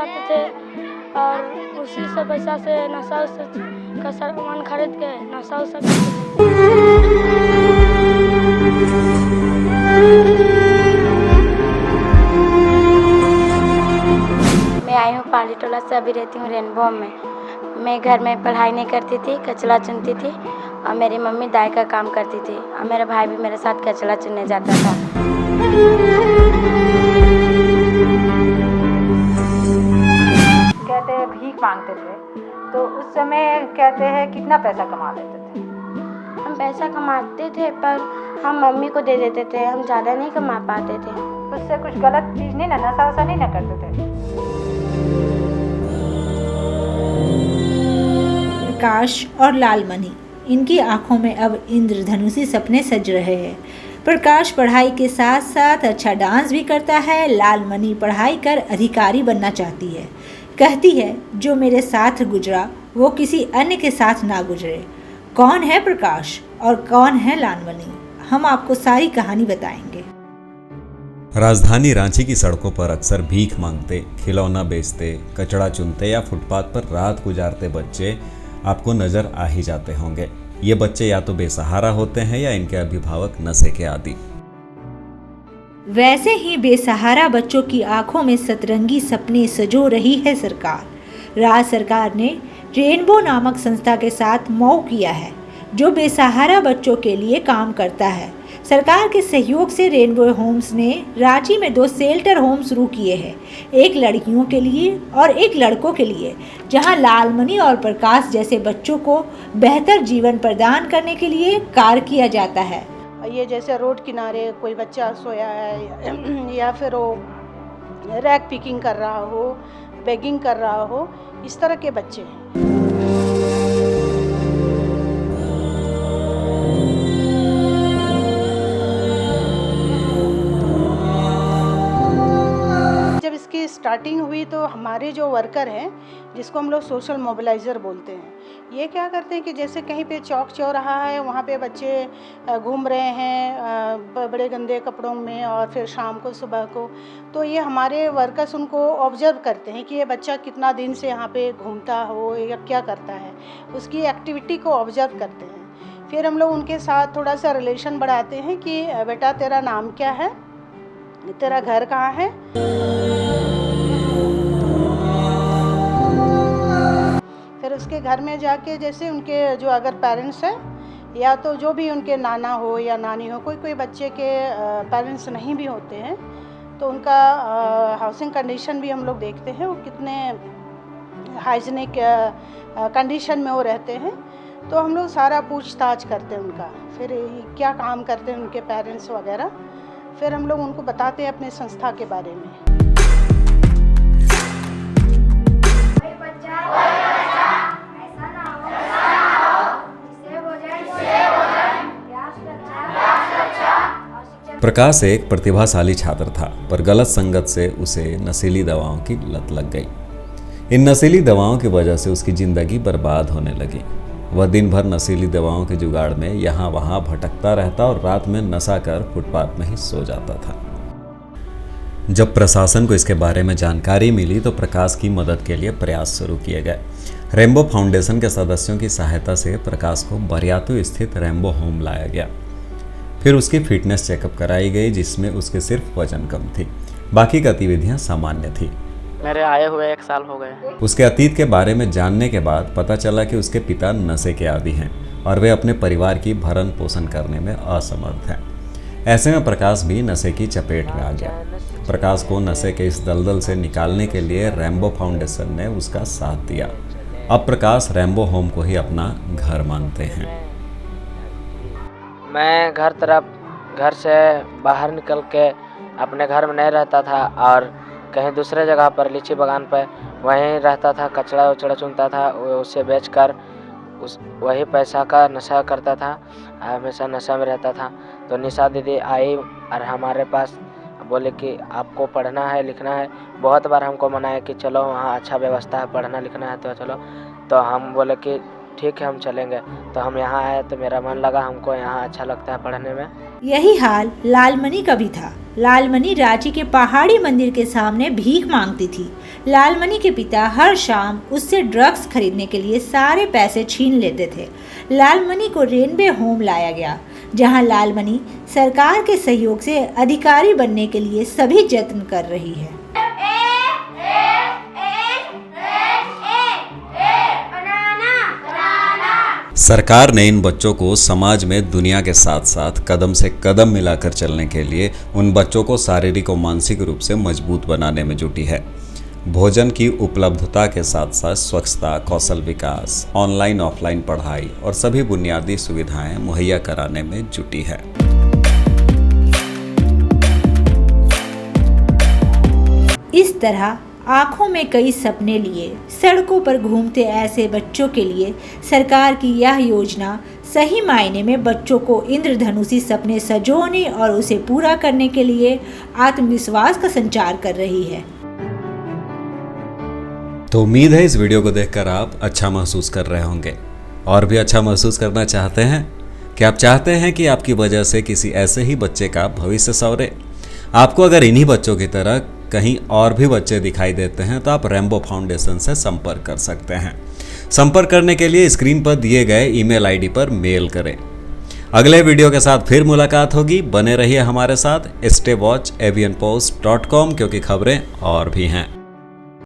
जाते थे और उसी से पैसा से नशा उसा का सामान खरीद के नशा उसा करते थे। मैं आई हूँ पाली टोला से, अभी रहती हूँ रेनबो में। मैं घर में पढ़ाई नहीं करती थी, कचरा चुनती थी और मेरी मम्मी दाई का काम करती थी और मेरा भाई भी मेरे साथ कचरा चुनने जाता था। कहते हैं भीख मांगते थे, तो उस समय कहते हैं कितना पैसा कमा लेते थे? हम पैसा कमाते थे पर हम मम्मी को दे देते थे, हम ज़्यादा नहीं कमा पाते थे। उससे कुछ गलत चीज़ नहीं ना, नशा वशा नहीं ना करते थे? प्रकाश और लालमणि, इनकी आंखों में अब इंद्रधनुषी सपने सज रहे हैं। प्रकाश पढ़ाई के साथ साथ अच्छा डांस भी करता है। लालमणि पढ़ाई कर अधिकारी बनना चाहती है। कहती है जो मेरे साथ गुजरा वो किसी अन्य के साथ ना गुजरे। कौन है प्रकाश और कौन है लालमणि, हम आपको सारी कहानी बताएंगे। राजधानी रांची की सड़कों पर अक्सर भीख मांगते, खिलौना बेचते, कचरा चुनते या फुटपाथ पर रात गुजारते बच्चे आपको नजर आ ही जाते होंगे। ये बच्चे या तो बेसहारा होते हैं या इनके अभिभावक नशे के आदी। वैसे ही बेसहारा बच्चों की आंखों में सतरंगी सपने सजो रही है सरकार। राज्य सरकार ने रेनबो नामक संस्था के साथ मऊ किया है, जो बेसहारा बच्चों के लिए काम करता है। सरकार के सहयोग से रेनबो होम्स ने रांची में 2 शेल्टर होम शुरू किए हैं, एक लड़कियों के लिए और एक लड़कों के लिए, जहां लालमणि और प्रकाश जैसे बच्चों को बेहतर जीवन प्रदान करने के लिए कार्य किया जाता है। ये जैसे रोड किनारे कोई बच्चा सोया है या फिर वो रैक पिकिंग कर रहा हो, बेगिंग कर रहा हो, इस तरह के बच्चे हैं। जब इसकी स्टार्टिंग हुई तो हमारे जो वर्कर हैं, जिसको हम लोग सोशल मोबिलाइज़र बोलते हैं, ये क्या करते हैं कि जैसे कहीं पे चौक चौराहा है, वहाँ पे बच्चे घूम रहे हैं बड़े गंदे कपड़ों में और फिर शाम को सुबह को, तो ये हमारे वर्कर्स उनको ऑब्जर्व करते हैं कि ये बच्चा कितना दिन से यहाँ पे घूमता हो या क्या करता है, उसकी एक्टिविटी को ऑब्जर्व करते हैं। फिर हम लोग उनके साथ थोड़ा सा रिलेशन बढ़ाते हैं कि बेटा तेरा नाम क्या है, तेरा घर कहाँ है। फिर उसके घर में जाके जैसे उनके जो अगर पेरेंट्स हैं या तो जो भी उनके नाना हो या नानी हो, कोई कोई बच्चे के पेरेंट्स नहीं भी होते हैं, तो उनका हाउसिंग कंडीशन भी हम लोग देखते हैं, वो कितने हाइजीनिक कंडीशन में वो रहते हैं, तो हम लोग सारा पूछताछ करते हैं उनका, फिर क्या काम करते हैं उनके पेरेंट्स वगैरह, फिर हम लोग उनको बताते हैं अपने संस्था के बारे में। प्रकाश एक प्रतिभाशाली छात्र था, पर गलत संगत से उसे नशीली दवाओं की लत लग गई। इन नशीली दवाओं की वजह से उसकी जिंदगी बर्बाद होने लगी। वह दिन भर नशीली दवाओं के जुगाड़ में यहाँ वहाँ भटकता रहता और रात में नशा कर फुटपाथ में ही सो जाता था। जब प्रशासन को इसके बारे में जानकारी मिली तो प्रकाश की मदद के लिए प्रयास शुरू किए गए। रेनबो फाउंडेशन के सदस्यों की सहायता से प्रकाश को बरियातू स्थित रेनबो होम लाया गया। फिर उसकी फिटनेस चेकअप कराई गई, जिसमें उसके सिर्फ वजन कम थी, बाकी गतिविधियां सामान्य थी। मेरे आए हुए 1 साल हो गए। उसके अतीत के बारे में जानने के बाद पता चला कि उसके पिता नशे के आदी हैं और वे अपने परिवार की भरण पोषण करने में असमर्थ हैं। ऐसे में प्रकाश भी नशे की चपेट में आ गया। प्रकाश को नशे के इस दलदल से निकालने के लिए रेनबो फाउंडेशन ने उसका साथ दिया। अब प्रकाश रेनबो होम को ही अपना घर मानते हैं। मैं घर से बाहर निकल के अपने घर में नहीं रहता था और कहीं दूसरे जगह पर लीची बागान पर वहीं रहता था, कचरा उचड़ा चुनता था, उसे बेचकर वही पैसा का नशा करता था, हमेशा नशा में रहता था। तो निशा दीदी आई और हमारे पास बोले कि आपको पढ़ना है लिखना है। बहुत बार हमको मनाया कि चलो वहाँ अच्छा व्यवस्था है, पढ़ना लिखना है तो चलो। तो हम बोले कि ठीक है हम चलेंगे। तो हम यहाँ आए तो मेरा मन लगा, हमको यहाँ अच्छा लगता है पढ़ने में। यही हाल लालमणि का भी था। लालमणि रांची के पहाड़ी मंदिर के सामने भीख मांगती थी। लालमणि के पिता हर शाम उससे ड्रग्स खरीदने के लिए सारे पैसे छीन लेते थे। लालमणि को रेनबे होम लाया गया, जहां लालमणि सरकार के सहयोग से अधिकारी बनने के लिए सभी यत्न कर रही है। सरकार ने इन बच्चों को समाज में दुनिया के साथ साथ कदम से कदम मिलाकर चलने के लिए उन बच्चों को शारीरिक और मानसिक रूप से मजबूत बनाने में जुटी है। भोजन की उपलब्धता के साथ साथ स्वच्छता, कौशल विकास, ऑनलाइन ऑफलाइन पढ़ाई और सभी बुनियादी सुविधाएं मुहैया कराने में जुटी है। इस तरह आंखों में कई सपने लिए सड़कों पर घूमते ऐसे बच्चों के लिए सरकार की यह योजना सही मायने में बच्चों को इंद्रधनुषी सपने सजोने और उसे पूरा करने के लिए आत्मविश्वास का संचार कर रही है। तो उम्मीद है इस वीडियो को देखकर आप अच्छा महसूस कर रहे होंगे। और भी अच्छा महसूस करना चाहते हैं? क्या आप चाहते हैं कि आपकी वजह से किसी ऐसे ही बच्चे का भविष्य संवरे? आपको अगर इन्हीं बच्चों की तरह कहीं और भी बच्चे दिखाई देते हैं तो आप रेनबो फाउंडेशन से संपर्क कर सकते हैं। संपर्क करने के लिए स्क्रीन पर दिए गए ईमेल आईडी पर मेल करें। अगले वीडियो के साथ फिर मुलाकात होगी। बने रहिए हमारे साथ। stay watch avianpost.com, क्योंकि खबरें और भी हैं।